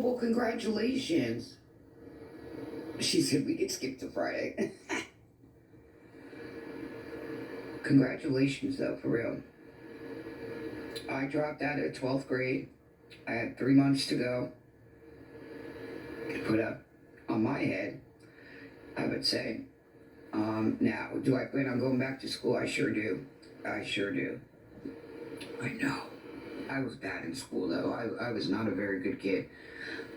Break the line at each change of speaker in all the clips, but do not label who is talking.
well, congratulations. She said we could skip to Friday. Congratulations, though, for real. I dropped out of 12th grade. I had 3 months to go. Put up on my head, I would say. Now, do I plan on going back to school? I sure do. I sure do. I know. I was bad in school, though. I was not a very good kid.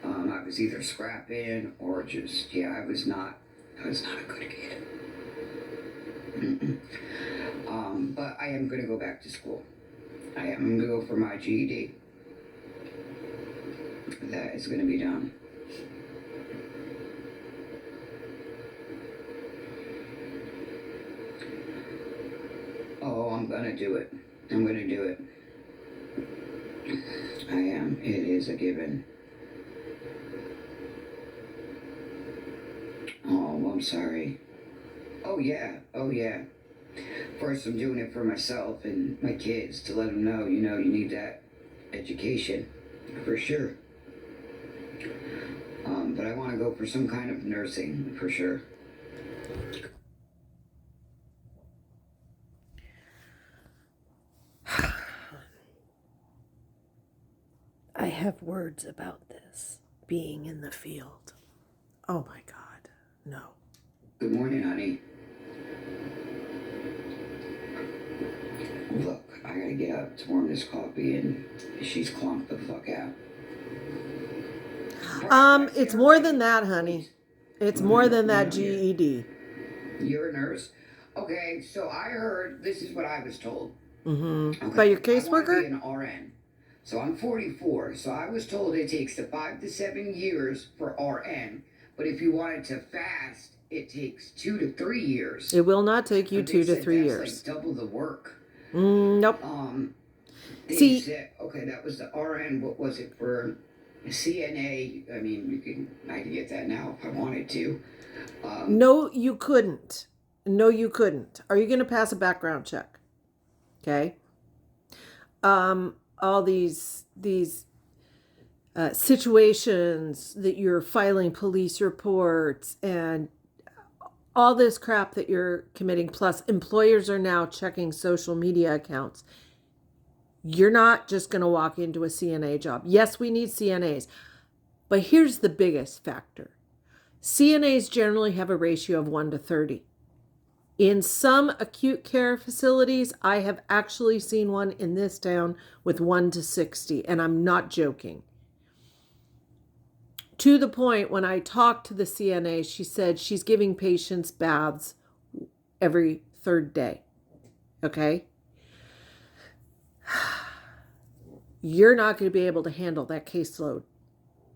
I was either scrapping or just, I was not a good kid. But I am going to go back to school. I am going to go for my GED. That is going to be done. Oh, I'm going to do it. I'm going to do it. I am. It is a given. Oh, I'm sorry. Oh, yeah. Oh, yeah. First, I'm doing it for myself and my kids to let them know, you need that education. For sure. But I want to go for some kind of nursing, for sure.
I have words about this being in the field. Oh my God, no.
Good morning, honey. Look, I gotta get up to warm this coffee and she's clunked the fuck out.
It's more than that, honey. It's more than that GED.
You're a nurse? Okay, so I heard, this is what I was told.
Okay. By your caseworker?
I want to be an RN. So I'm 44, so I was told it takes 5 to 7 years for RN. But if you wanted to fast, it takes 2 to 3 years.
It will not take you 2 to 3 years.
Like double the work.
Nope.
They said, okay, that was the RN. What was it for CNA? I mean, I can get that now if I wanted to.
No, you couldn't. No, you couldn't. Are you going to pass a background check? Okay. All these situations that you're filing police reports and all this crap that you're committing, plus employers are now checking social media accounts. You're not just going to walk into a CNA job. Yes, we need CNAs, but here's the biggest factor. CNAs generally have a ratio of 1 to 30. In some acute care facilities, I have actually seen one in this town with 1 to 60, and I'm not joking. To the point, when I talked to the CNA, she said she's giving patients baths every 3rd day. Okay? You're not going to be able to handle that caseload.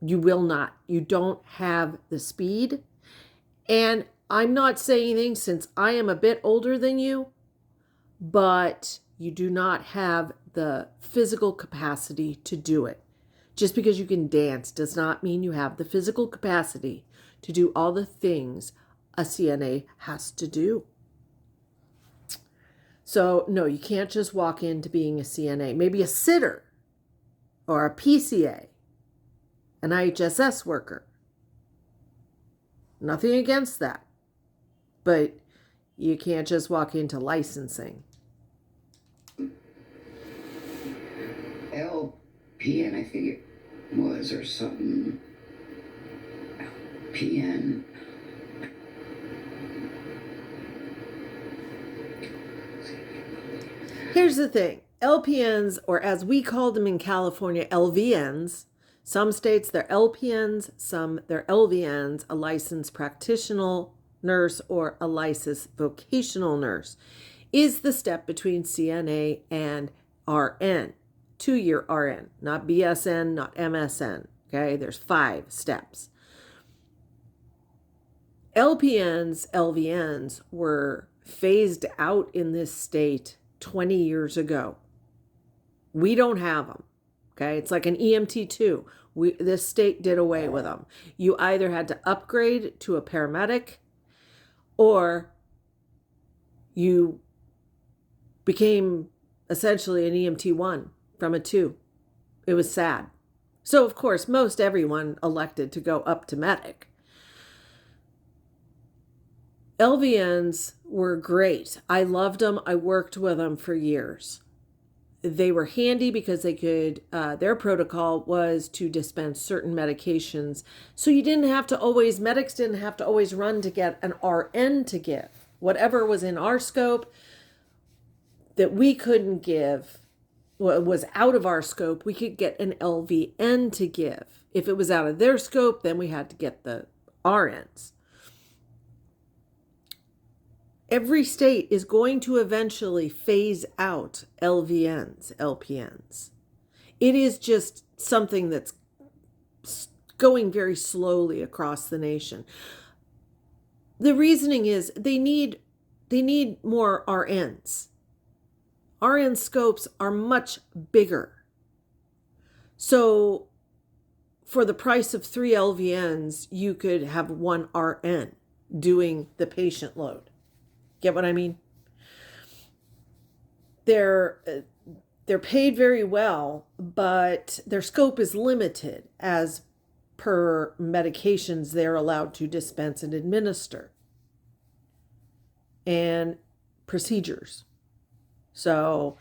You will not. You don't have the speed. And I'm not saying anything since I am a bit older than you, but you do not have the physical capacity to do it. Just because you can dance does not mean you have the physical capacity to do all the things a CNA has to do. So, no, you can't just walk into being a CNA. Maybe a sitter or a PCA, an IHSS worker. Nothing against that. But you can't just walk into licensing.
LPN, I think it was, or something. LPN.
Here's the thing. LPNs, or as we call them in California, LVNs, some states they're LPNs, some they're LVNs, a licensed practitioner nurse or a licensed vocational nurse, is the step between CNA and RN, 2-year RN, not BSN, not MSN. Okay, there's 5 steps. LPNs, LVNs were phased out in this state 20 years ago. We don't have them. Okay, it's like an EMT2. This state did away with them. You either had to upgrade to a paramedic or you became essentially an EMT1 from a 2. It was sad. So, of course, most everyone elected to go up to medic. LVNs were great. I loved them. I worked with them for years. They were handy because they could, their protocol was to dispense certain medications. So you didn't have to always, medics didn't have to always run to get an RN to give. Whatever was in our scope that we couldn't give, was out of our scope, we could get an LVN to give. If it was out of their scope, then we had to get the RNs. Every state is going to eventually phase out LVNs, LPNs. It is just something that's going very slowly across the nation. The reasoning is they need more RNs. RN scopes are much bigger. So for the price of 3 LVNs, you could have 1 RN doing the patient load. Get what I mean? They're paid very well, but their scope is limited as per medications they're allowed to dispense and administer and procedures. So,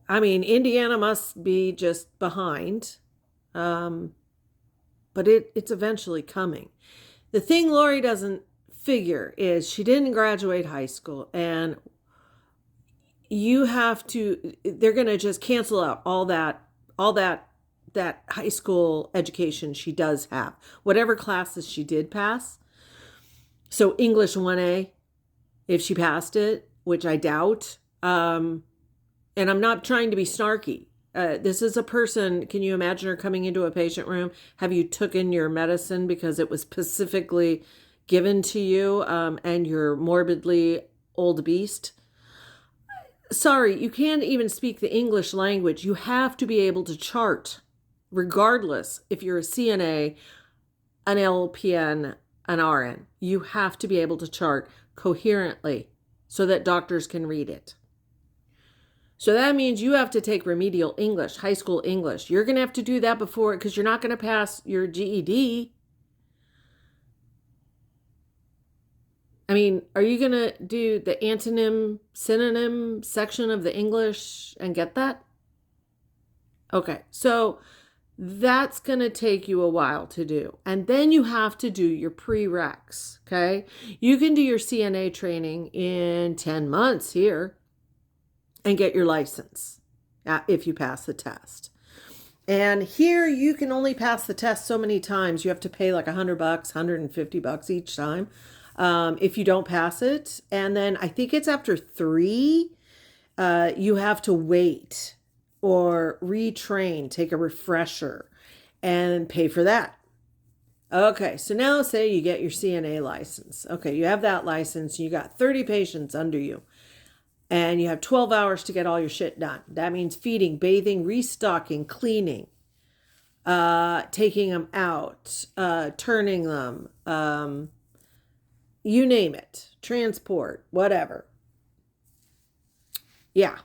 I mean, Indiana must be just behind, but it's eventually coming. The thing Lori doesn't figure is she didn't graduate high school, and they're going to just cancel out all that high school education she does have, whatever classes she did pass. So English 1A, if she passed it, which I doubt. And I'm not trying to be snarky. This is a person, can you imagine her coming into a patient room? Have you taken your medicine because it was specifically given to you, and you're morbidly old beast? Sorry, you can't even speak the English language. You have to be able to chart, regardless if you're a CNA, an LPN, an RN. You have to be able to chart coherently so that doctors can read it. So that means you have to take remedial English, high school English. You're going to have to do that before, because you're not going to pass your GED. I mean, are you going to do the antonym, synonym section of the English and get that? Okay, so that's going to take you a while to do. And then you have to do your pre-reqs, okay? You can do your CNA training in 10 months here and get your license if you pass the test. And here you can only pass the test so many times. You have to pay like $100, $150 each time if you don't pass it. And then I think it's after 3, you have to wait or retrain, take a refresher, and pay for that. Okay, so now say you get your CNA license. Okay, you have that license, you got 30 patients under you, and you have 12 hours to get all your shit done. That means feeding, bathing, restocking, cleaning, taking them out, turning them, you name it, transport, whatever. Yeah.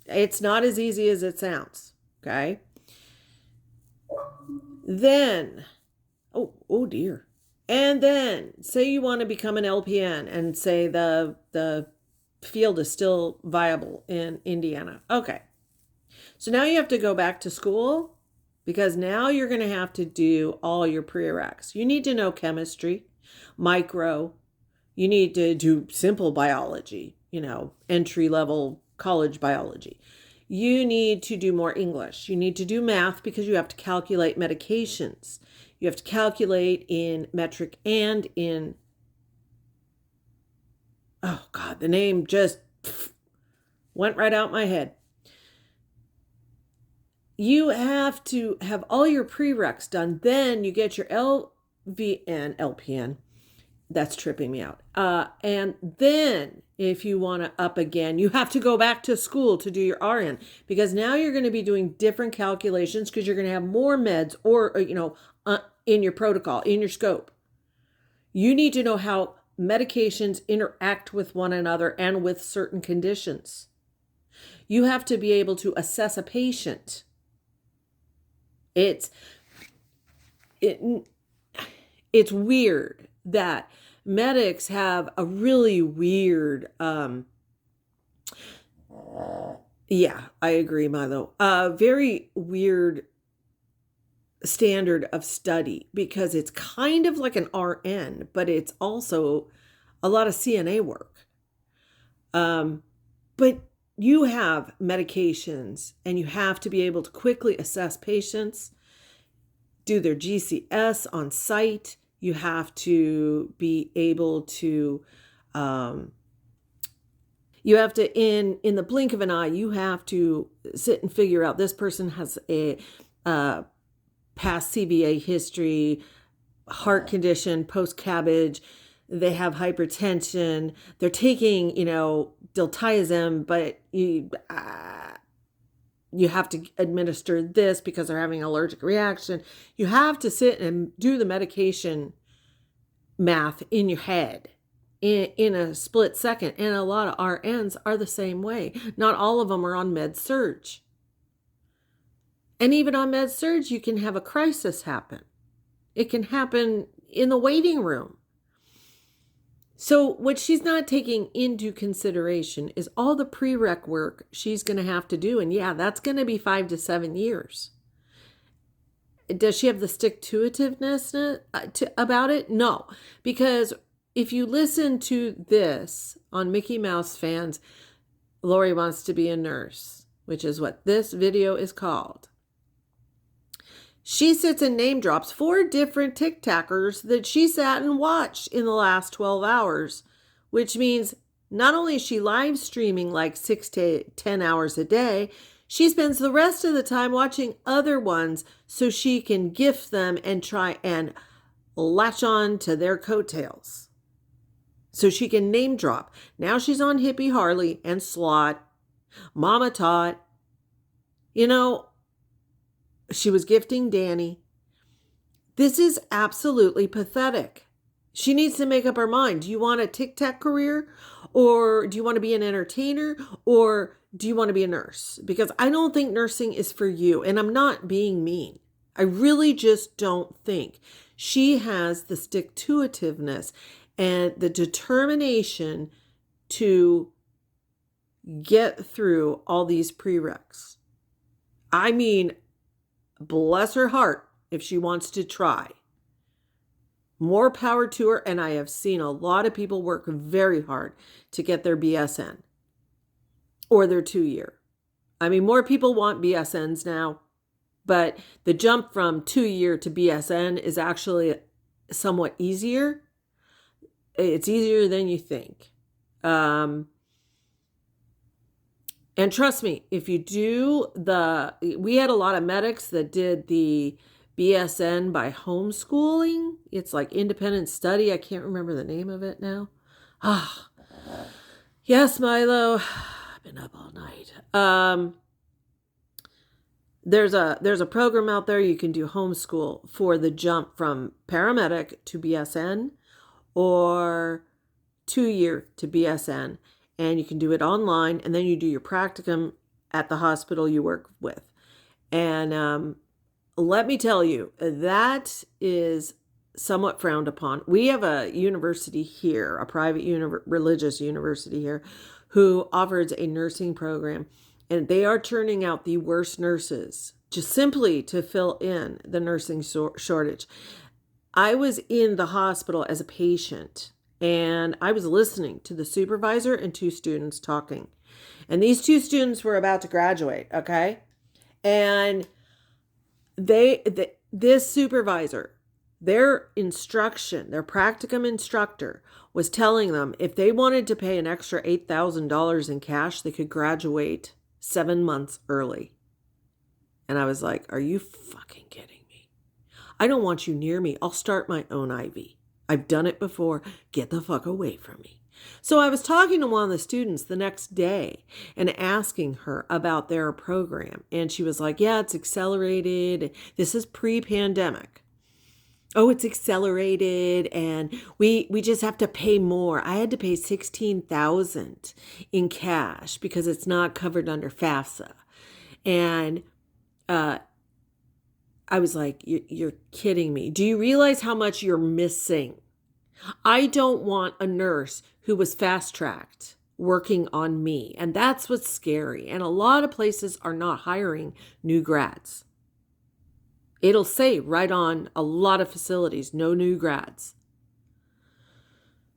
It's not as easy as it sounds, okay? Then, oh dear. And then, say you want to become an LPN and say the field is still viable in Indiana. Okay. So now you have to go back to school, because now you're going to have to do all your pre-reqs. You need to know chemistry, micro. You need to do simple biology, entry-level college biology. You need to do more English. You need to do math, because you have to calculate medications. You have to calculate in metric and in, oh God, the name just went right out my head. You have to have all your prereqs done. Then you get your LVN, LPN. That's tripping me out. And then if you want to up again, you have to go back to school to do your RN, because now you're going to be doing different calculations, because you're going to have more meds or, in your protocol, in your scope. You need to know how medications interact with one another and with certain conditions. You have to be able to assess a patient It's it it's weird that medics have a really weird yeah, I agree, Milo. Very weird standard of study because it's kind of like an RN, but it's also a lot of CNA work. But you have medications and you have to be able to quickly assess patients, do their GCS on site. You have to be able to, you have to, in the blink of an eye, you have to sit and figure out this person has a past CVA history, heart condition, post-cabbage, they have hypertension, they're taking, diltiazem, but you have to administer this because they're having an allergic reaction. You have to sit and do the medication math in your head in a split second. And a lot of RNs are the same way. Not all of them are on med surg. And even on med surg, you can have a crisis happen. It can happen in the waiting room. So what she's not taking into consideration is all the prereq work she's going to have to do. And yeah, that's going to be 5 to 7 years. Does she have the stick-to-itiveness about it? No, because if you listen to this on Mickey Mouse Fans, Lori Wants to Be a Nurse, which is what this video is called. She sits and name drops 4 different TikTokers that she sat and watched in the last 12 hours, which means not only is she live streaming like 6 to 10 hours a day, she spends the rest of the time watching other ones so she can gift them and try and latch on to their coattails. So she can name drop. Now she's on Hippie Harley and Slot, Mama Tot. She was gifting Danny. This is absolutely pathetic. She needs to make up her mind. Do you want a tic-tac career? Or do you want to be an entertainer? Or do you want to be a nurse? Because I don't think nursing is for you. And I'm not being mean. I really just don't think. She has the stick-to-itiveness and the determination to get through all these prereqs. I mean, bless her heart if she wants to try. More power to her, and I have seen a lot of people work very hard to get their BSN or their 2-year. I mean, more people want BSNs now, but the jump from 2-year to BSN is actually somewhat easier. It's easier than you think. And trust me, if you do we had a lot of medics that did the BSN by homeschooling. It's like independent study. I can't remember the name of it now. Yes, Milo. I've been up all night. There's a program out there you can do homeschool for the jump from paramedic to BSN or 2-year to BSN. And you can do it online, and then you do your practicum at the hospital you work with. And let me tell you, that is somewhat frowned upon. We have a university here, a private religious university here, who offers a nursing program, and they are turning out the worst nurses just simply to fill in the nursing shortage. I was in the hospital as a patient, and I was listening to the supervisor and 2 students talking. And these 2 students were about to graduate, okay? And this supervisor, their instruction, their practicum instructor was telling them if they wanted to pay an extra $8,000 in cash, they could graduate 7 months early. And I was like, are you fucking kidding me? I don't want you near me. I'll start my own IV. I've done it before. Get the fuck away from me. So I was talking to one of the students the next day and asking her about their program. And she was like, yeah, it's accelerated. This is pre-pandemic. Oh, it's accelerated and we just have to pay more. I had to pay $16,000 in cash because it's not covered under FAFSA. And I was like, you're kidding me. Do you realize how much you're missing? I don't want a nurse who was fast-tracked working on me. And that's what's scary. And a lot of places are not hiring new grads. It'll say right on a lot of facilities, no new grads.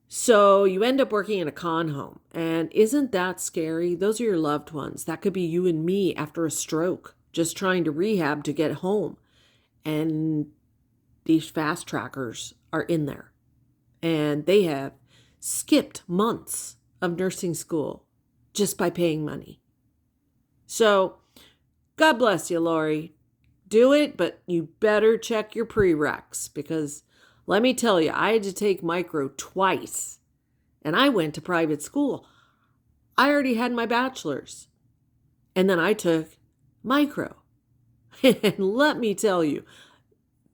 So you end up working in a con home. And isn't that scary? Those are your loved ones. That could be you and me after a stroke, just trying to rehab to get home. And these fast trackers are in there. And they have skipped months of nursing school just by paying money. So God bless you, Lori. Do it, but you better check your prereqs, because let me tell you, I had to take micro twice, and I went to private school. I already had my bachelor's, and then I took micro. And let me tell you,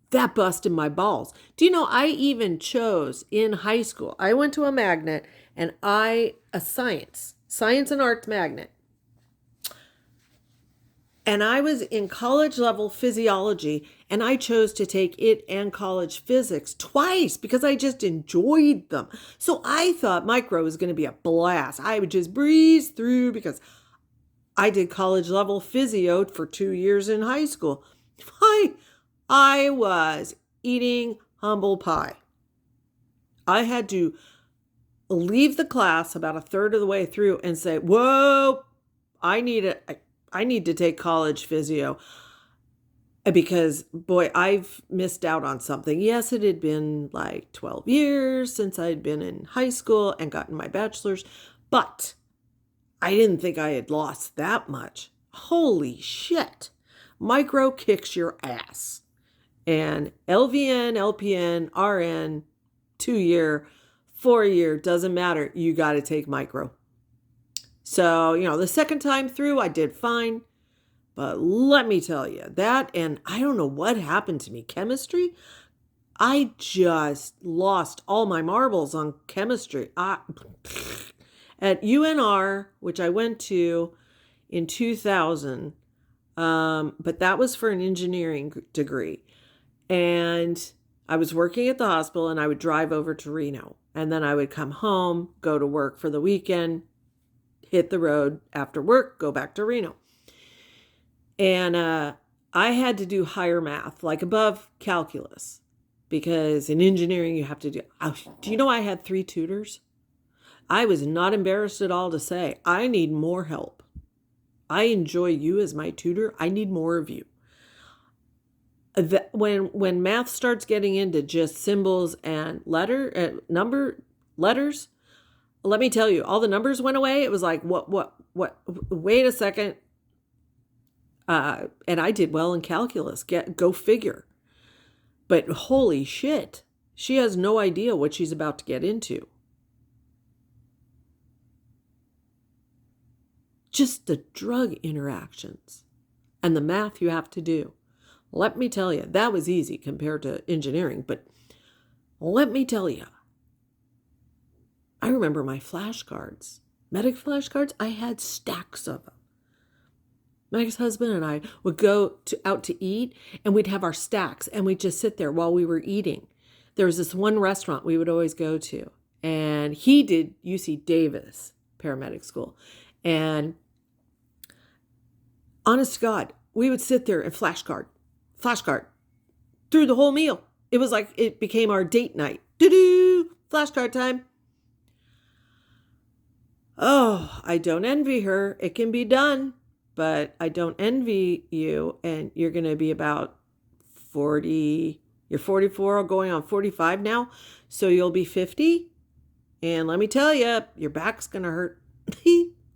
that busted my balls. Do you know, I even chose in high school, I went to a magnet, and a science and arts magnet. And I was in college level physiology, and I chose to take it and college physics twice because I just enjoyed them. So I thought micro was going to be a blast. I would just breeze through because I did college level physio for 2 years in high school. I was eating humble pie. I had to leave the class about a third of the way through and say, whoa, I need to take college physio, because boy, I've missed out on something. Yes, it had been like 12 years since I'd been in high school and gotten my bachelor's, but I didn't think I had lost that much. Holy shit. Micro kicks your ass. And LVN, LPN, RN, 2 year, 4 year, doesn't matter. You got to take micro. So, the second time through, I did fine. But let me tell you, that, and I don't know what happened to me. Chemistry, I just lost all my marbles on chemistry. At UNR, which I went to in 2000, but that was for an engineering degree. And I was working at the hospital, and I would drive over to Reno. And then I would come home, go to work for the weekend, hit the road after work, go back to Reno. And I had to do higher math, like above calculus, because in engineering you have to do you know I had 3 tutors? I was not embarrassed at all to say, I need more help. I enjoy you as my tutor. I need more of you. When math starts getting into just symbols and letters, let me tell you, all the numbers went away. It was like, what, wait a second. And I did well in calculus, go figure. But holy shit, she has no idea what she's about to get into. Just the drug interactions and the math you have to do. Let me tell you, that was easy compared to engineering. But let me tell you, I remember my flashcards, medic flashcards. I had stacks of them. My ex-husband and I would go out to eat, and we'd have our stacks, and we'd just sit there while we were eating. There was this one restaurant we would always go to, and he did UC Davis paramedic school. And honest to God, we would sit there and flashcard through the whole meal. It was like it became our date night. Flashcard time. Oh, I don't envy her. It can be done, but I don't envy you. And you're going to be about 40. You're 44 going on 45 now. So you'll be 50. And let me tell you, your back's going to hurt.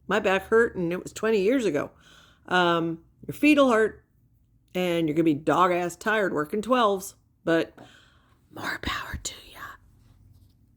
My back hurt, and it was 20 years ago. Your feet will hurt, and you're going to be dog-ass tired working 12s. But more power to you.